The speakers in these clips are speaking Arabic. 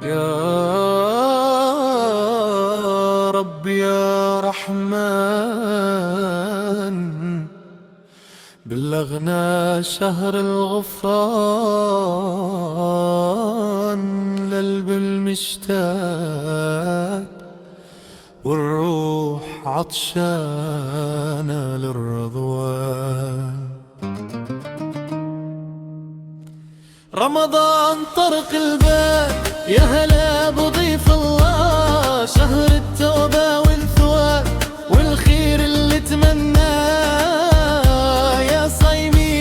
يا رب يا رحمن، بلغنا شهر الغفران للب المشتاق، والروح عطشانة للرضوان. رمضان طرق الباب، يا هلا بضيف الله، شهر التوبة والثواب والخير اللي تمناه. يا صايمين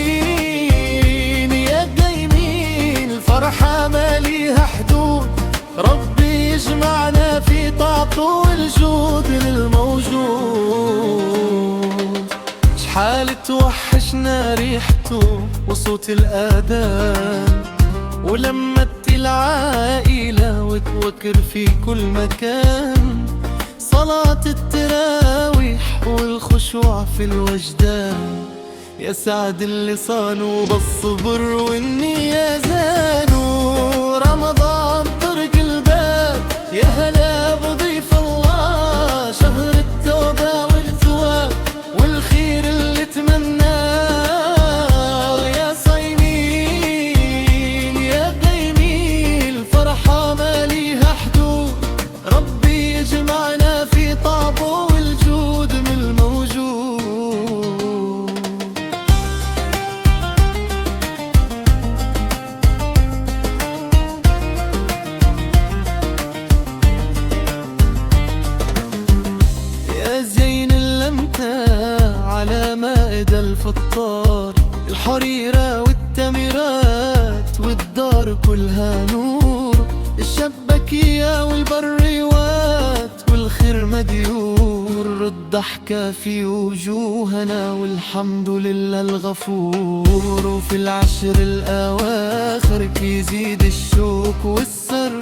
يا قايمين، الفرحة ما ليها حدود، ربي يجمعنا في طاعته والجود للموجود. شحال توحشنا ريحته وصوت الآذان، ولمت العائلة وتوكر في كل مكان، صلاة التراويح والخشوع في الوجدان. يا سعد اللي صانوا بالصبر والنية زانوا. رمضان طرق الباب، يا هلا بضيف الله، شهر التوبة والثواب والخير اللي تمناه. يا صايمين يا قايمين، الفرحة ما ليها حدود، ربي يجمعنا في طابه والجود من الموجود. يا زين اللمتة على مائدة الفطار، الحريرة والتمرات والدار كلها نور، الشبكية والبريوات والخير مديور، الضحكة في وجوهنا والحمد لله الغفور. وفي العشر الأواخر يزيد الشوق والسر،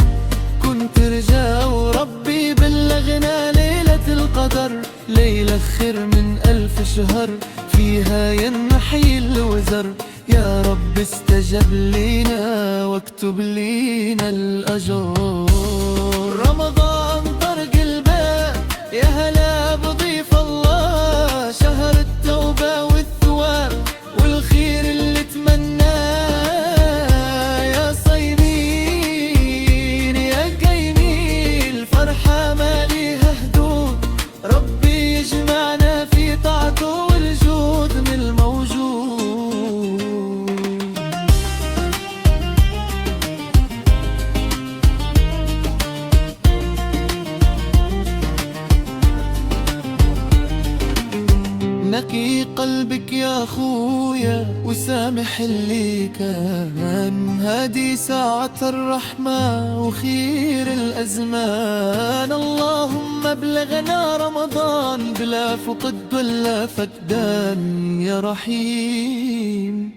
كنت رجا وربي بلغنا ليلة القدر، ليلة خير من 1000 شهر، فيها ينحي الوزر. يا رب استجب لينا واكتب لينا الأجر. رمضان طرق الباب، يا هلا بضيف الله، شهر التوبة والثواب والخير اللي تمناه. يا صايمين يا قايمين، الفرحة ما ليها حدود، ربي يجمعنا في طاعته والجود من الموجود. نقي قلبك يا خويا وسامح اللي كان، هادي ساعة الرحمة وخير الأزمان. اللهم بلغنا رمضان بلا فقد ولا فقدان، يا رحيم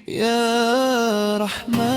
يا رحمن.